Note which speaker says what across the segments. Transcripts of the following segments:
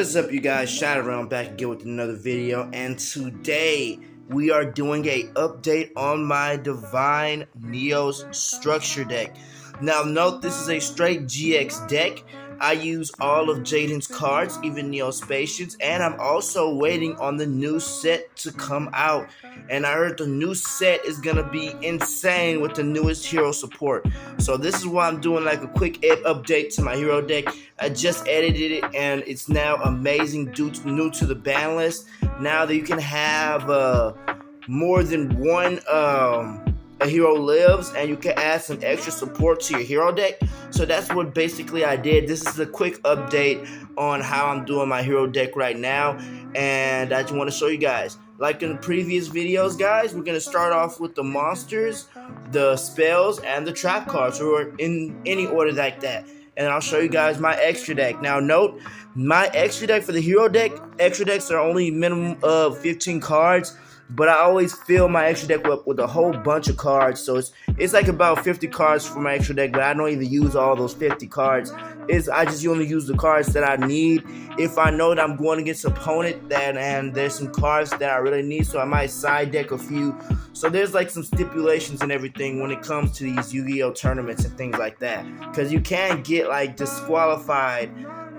Speaker 1: What is up, you guys? Shadowrun back again with another video, and today we are doing a update on my Divine Neos structure deck. Now note, this is a straight GX deck. I use all of Jaden's cards, even Neospatians, and I'm also waiting on the new set to come out. And I heard the new set is gonna be insane with the newest hero support. So this is why I'm doing like a quick update to my hero deck. I just edited it and it's now amazing new to the ban list. Now that you can have more than one a hero lives, and you can add some extra support to your hero deck. So that's what basically I did. This is a quick update on how I'm doing my hero deck right now, and I just want to show you guys. Like in the previous videos, guys, we're going to start off with the monsters, the spells, and the trap cards, or in any order like that. And I'll show you guys my extra deck. Now note, my extra deck for the hero deck, extra decks are only minimum of 15 cards. But I always fill my extra deck up with a whole bunch of cards, so it's like about 50 cards for my extra deck. But I don't even use all those 50 cards. I just only use the cards that I need. If I know that I'm going against an opponent and there's some cards that I really need, so I might side deck a few. So there's like some stipulations and everything when it comes to these Yu-Gi-Oh tournaments and things like that, because you can get like disqualified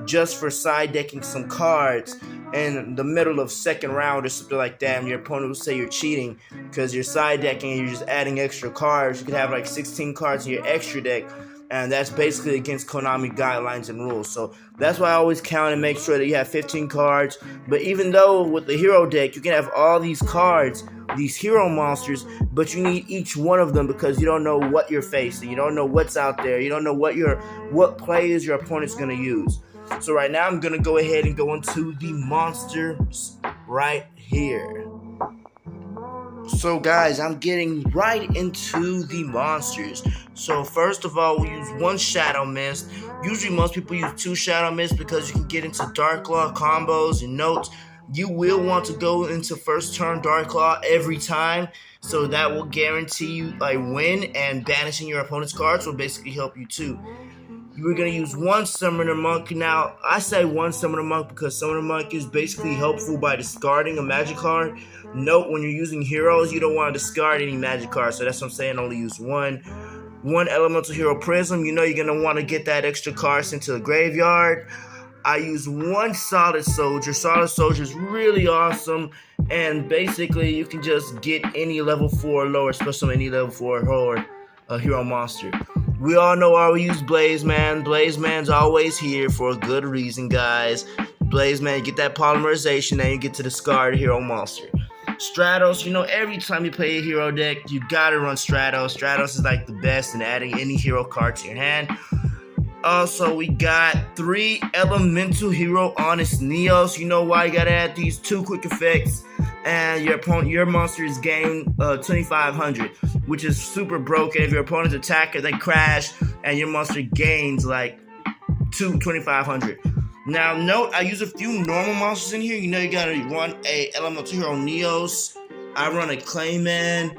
Speaker 1: just for side decking some cards in the middle of second round or something like that, and your opponent will say you're cheating because you're side decking and you're just adding extra cards. You could have like 16 cards in your extra deck, and that's basically against Konami guidelines and rules. So that's why I always count and make sure that you have 15 cards. But even though with the hero deck you can have all these cards, these hero monsters, but you need each one of them because you don't know what you're facing, you don't know what's out there, you don't know what plays your opponent's gonna use. So right now I'm gonna go ahead and go into the monsters right here. So guys, I'm getting right into the monsters. So first of all, we use one Shadow Mist. Usually most people use two Shadow Mist because you can get into Dark Law combos and notes. You will want to go into first turn Dark Law every time, so that will guarantee you a win, and banishing your opponent's cards will basically help you too. We're going to use one Summoner Monk. Now, I say one Summoner Monk because Summoner Monk is basically helpful by discarding a magic card. Note, when you're using heroes, you don't want to discard any magic cards, so that's what I'm saying, only use one. One Elemental Hero Prism. You know you're going to want to get that extra card sent to the graveyard. I use one Solid Soldier. Solid Soldier is really awesome, and basically you can just get any level 4 or lower, especially any level 4 or a hero monster. We all know why we use Blaze Man. Blaze Man's always here for a good reason, guys. Blaze Man, you get that polymerization, and you get to discard a hero monster. Stratos, you know, every time you play a hero deck, you gotta run Stratos. Stratos is like the best in adding any hero card to your hand. Also, we got 3 Elemental Hero Honest Neos. You know why you gotta add these 2 quick effects, and your monster is gained 2500, which is super broken. If your opponent's attacker, they crash, and your monster gains like 2500. Now note, I use a few normal monsters in here. You know you gotta run a Elemental Hero Neos. I run a Clayman.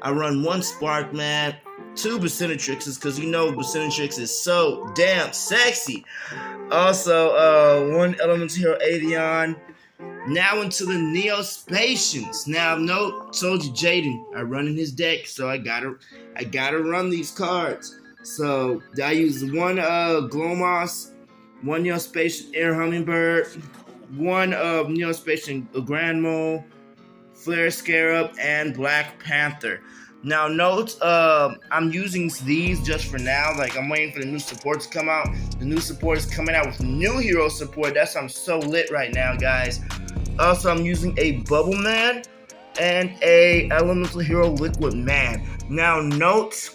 Speaker 1: I run one Sparkman. 2 Bassinatrixes, because you know Bassinatrix is so damn sexy. Also, 1 Elemental Hero Avion. Now into the Neospatians. Now note, told you Jaden, I run in his deck, so I gotta run these cards. So I use 1 Glomos, 1 Neospatian Air Hummingbird, 1 Neospatian Grand Mole, Flare Scarab, and Black Panther. Now note, I'm using these just for now. Like, I'm waiting for the new support to come out. The new support is coming out with new hero support. That's why I'm so lit right now, guys. Also, I'm using a Bubble Man and a Elemental Hero Liquid Man. Now note,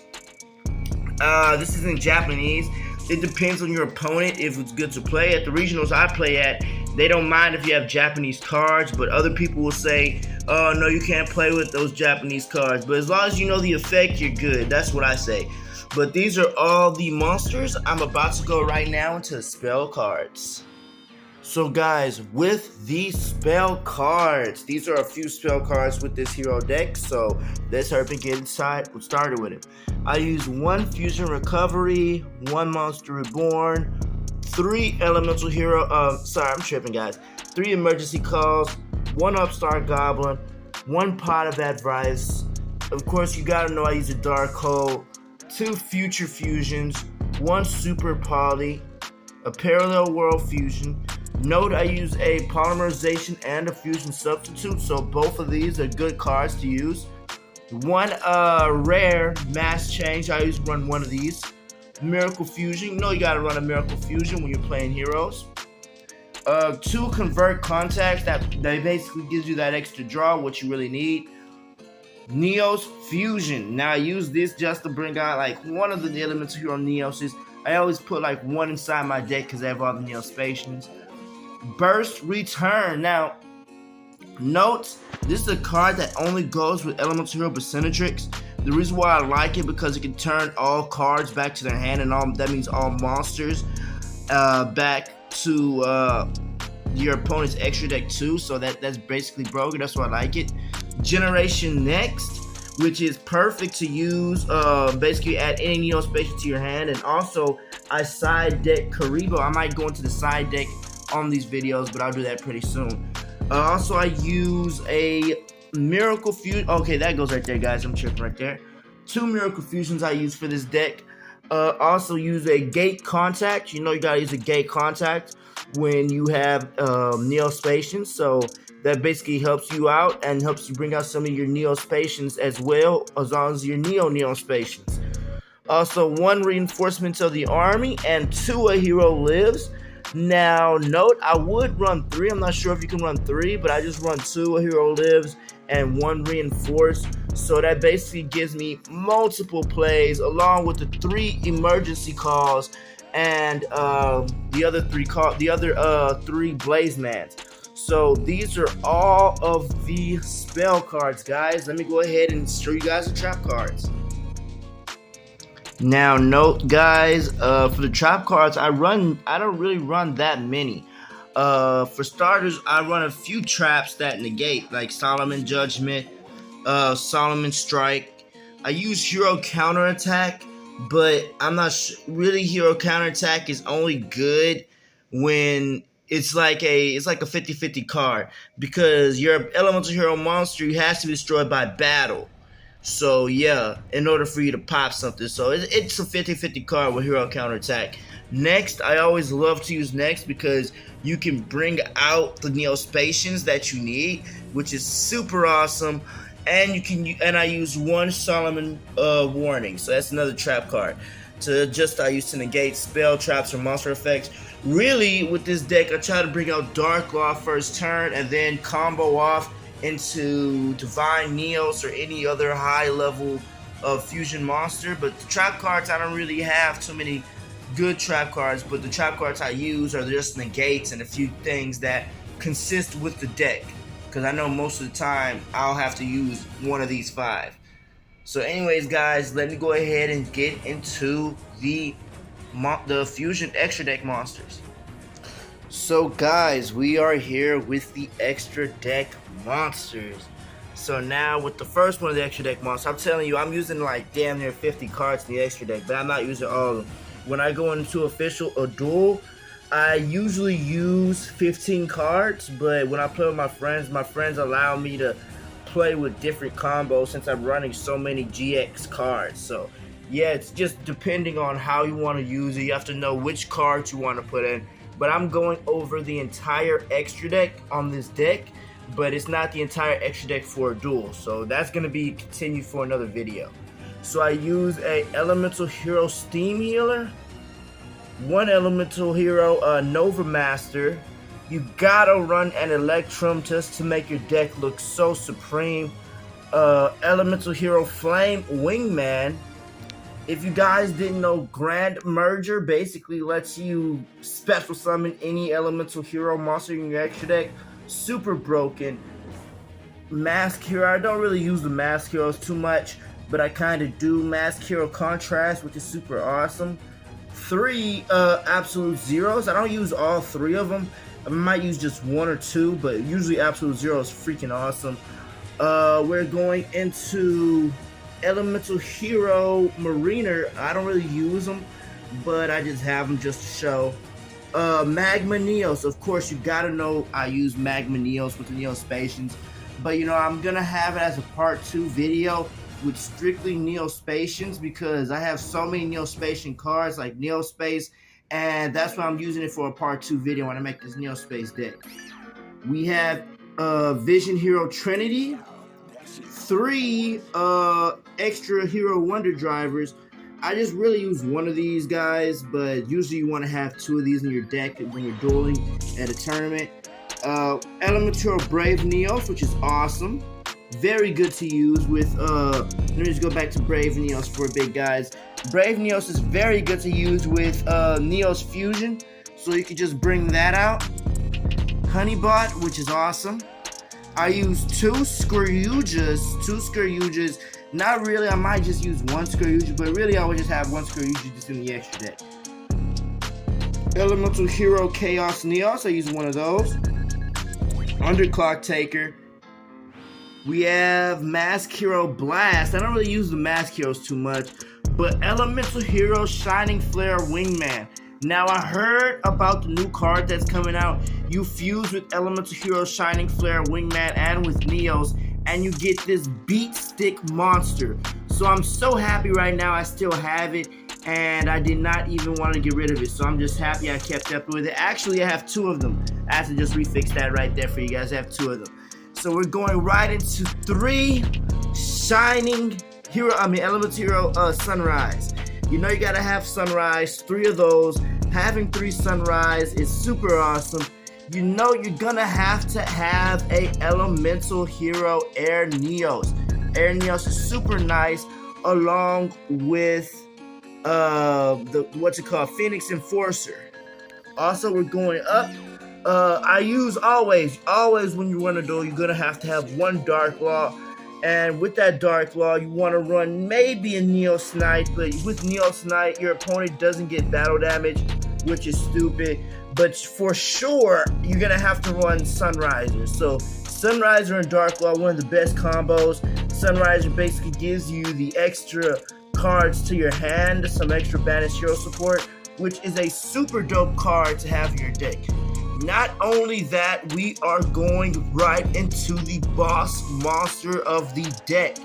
Speaker 1: this is in Japanese. It depends on your opponent if it's good to play. At the regionals I play at, they don't mind if you have Japanese cards, but other people will say, oh no, you can't play with those Japanese cards. But as long as you know the effect, you're good. That's what I say. But these are all the monsters. I'm about to go right now into the spell cards. So guys, with these spell cards, these are a few spell cards with this hero deck, so let's hurry and get started with it. I use 1 Fusion Recovery, 1 Monster Reborn, 3 elemental hero. Sorry, I'm tripping, guys. 3 emergency calls, 1 upstart goblin, 1 pot of advice. Of course, you gotta know I use a dark hole, 2 future fusions, 1 super poly, a parallel world fusion. Note I use a polymerization and a fusion substitute, so both of these are good cards to use. 1 rare mass change. I always run 1 of these. Miracle fusion. You know you gotta run a miracle fusion when you're playing heroes. 2 convert contacts. That basically gives you that extra draw, what you really need. Neos fusion. Now I use this just to bring out like one of the elemental hero Neoses. I always put like 1 inside my deck because I have all the Neospatians. Burst return. Now note, this is a card that only goes with elemental hero Bacinetrix. The reason why I like it because it can turn all cards back to their hand, and all that means all monsters back to your opponent's extra deck too. So that's basically broken. That's why I like it. Generation Next, which is perfect to use. Basically add any Neospatial to your hand, and also I side deck Karibo. I might go into the side deck on these videos, but I'll do that pretty soon. Also, I use a Miracle Fusion. Okay, that goes right there, guys. I'm tripping right there. 2 Miracle Fusions I use for this deck. Also use a Gate Contact. You know you gotta use a Gate Contact when you have Neospatians. So that basically helps you out and helps you bring out some of your Neospatians as well, as long as your Neospatians. Also, 1 reinforcement of the army and 2 a hero lives. Now, note, I would run 3. I'm not sure if you can run 3, but I just run 2 a hero lives and 1 reinforced. So that basically gives me multiple plays along with the 3 emergency calls and the other 3 Blaze Mans. So these are all of the spell cards, guys. Let me go ahead and show you guys the trap cards. Now note, guys, for the trap cards I don't really run that many. For starters, I run a few traps that negate, like Solomon Judgment, Solomon Strike. I use Hero Counterattack, but I'm not really. Hero Counterattack is only good when it's like a 50-50 card, because your elemental hero monster has to be destroyed by battle. So yeah, in order for you to pop something. So it's a 50-50 card with Hero Counterattack. Next, I always love to use Next because you can bring out the Neospatians that you need, which is super awesome. And I use 1 Solomon Warning. So that's another trap card I use to negate spell traps or monster effects. Really, with this deck, I try to bring out Dark Law first turn and then combo off into Divine Neos or any other high level of fusion monster. But the trap cards, I don't really have too many good trap cards, but the trap cards I use are just negates and a few things that consist with the deck, because I know most of the time I'll have to use one of these 5. So anyways, guys, let me go ahead and get into the fusion extra deck monsters. So guys, we are here with the extra deck monsters. So now with the first one of the extra deck monsters, I'm telling you, I'm using like damn near 50 cards in the extra deck, but I'm not using all of them. When I go into a duel, I usually use 15 cards, but when I play with my friends allow me to play with different combos since I'm running so many GX cards. So yeah, it's just depending on how you want to use it. You have to know which cards you want to put in. But I'm going over the entire extra deck on this deck, but it's not the entire extra deck for a duel. So that's going to be continued for another video. So I use a elemental hero Steam Healer, 1 elemental hero Nova Master. You gotta run an Electrum just to make your deck look so supreme. Elemental hero Flame Wingman. If you guys didn't know, Grand Merger basically lets you special summon any elemental hero monster in your extra deck. Super broken. Mask Hero, I don't really use the Mask Heroes too much, but I kind of do. Mask Hero Contrast, which is super awesome. 3 Absolute Zeros. I don't use all 3 of them. I might use just 1 or 2, but usually Absolute Zero is freaking awesome. We're going into Elemental Hero Mariner. I don't really use them, but I just have them just to show. Magma Neos. Of course, you gotta know I use Magma Neos with the Neospatians, but you know, I'm gonna have it as a part 2 video with strictly Neospatians because I have so many Neospatian cards like Neospace, and that's why I'm using it for a part 2 video when I make this Neospace deck. We have Vision Hero Trinity, 3 extra Hero Wonder Drivers. I just really use one of these guys, but usually you want to have 2 of these in your deck when you're dueling at a tournament. Elemental Brave Neos, which is awesome. Very good to use with, let me just go back to Brave Neos for a bit, guys. Brave Neos is very good to use with Neos Fusion, so you can just bring that out. Honeybot, which is awesome. I use 2 Scourges. Not really, I might just use 1 Scourge, but really I would just have 1 Scourge just in the extra deck. Elemental Hero Chaos Neos, I use 1 of those. Underclock Taker. We have Mask Hero Blast. I don't really use the Mask Heroes too much, but Elemental Hero Shining Flare Wingman. Now I heard about the new card that's coming out. You fuse with Elemental Hero Shining Flare Wingman and with Neos, and you get this beat stick monster. So I'm so happy right now I still have it, and I did not even want to get rid of it. So I'm just happy I kept up with it. Actually, I have 2 of them. I have to just refix that right there for you guys. I have 2 of them. So we're going right into 3 Elemental Hero Sunrise. You know you gotta have Sunrise, 3 of those. Having 3 Sunrise is super awesome. You know you're gonna have to have a Elemental Hero Air Neos. Air Neos is super nice, along with Phoenix Enforcer. Also, we're going up. I use always when you run a duel, you're gonna have to have 1 Dark Law. And with that Dark Law, you want to run maybe a Neo Snipe, but with Neo Snipe, your opponent doesn't get battle damage, which is stupid. But for sure, you're going to have to run Sunriser. So Sunriser and Dark Law, one of the best combos. Sunriser basically gives you the extra cards to your hand, some extra banished hero support, which is a super dope card to have in your deck. Not only that, we are going right into the boss monster of the deck.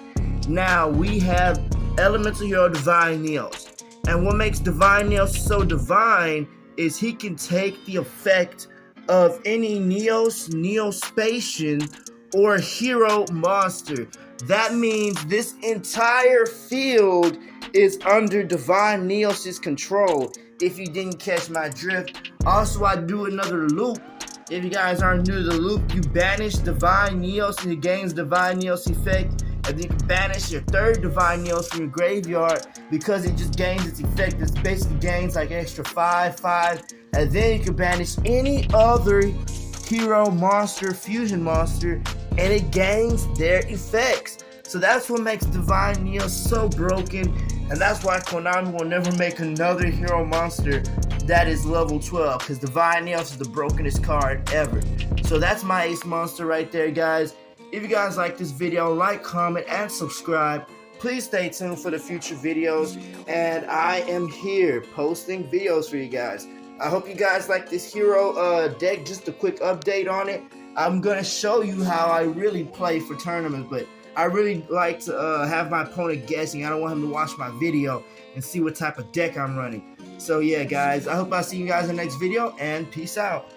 Speaker 1: Now, we have Elemental Hero Divine Neos. And what makes Divine Neos so divine is he can take the effect of any Neospatian or hero monster. That means this entire field is under Divine Neos' control, if you didn't catch my drift. Also, I do another loop. If you guys aren't new to the loop, you banish Divine Neos and it gains Divine Neos effect. And then you can banish your 3rd Divine Neos from your graveyard because it just gains its effect. It basically gains like extra 5/5. And then you can banish any other hero monster, fusion monster, and it gains their effects. So that's what makes Divine Neos so broken. And that's why Konami will never make another hero monster that is level 12, because Divine Neos is the brokenest card ever. So that's my ace monster right there, guys. If you guys like this video, like, comment, and subscribe. Please stay tuned for the future videos, and I am here posting videos for you guys. I hope you guys like this hero deck. Just a quick update on it. I'm gonna show you how I really play for tournaments, but I really like to have my opponent guessing. I don't want him to watch my video and see what type of deck I'm running. So yeah, guys, I hope I see you guys in the next video, and peace out.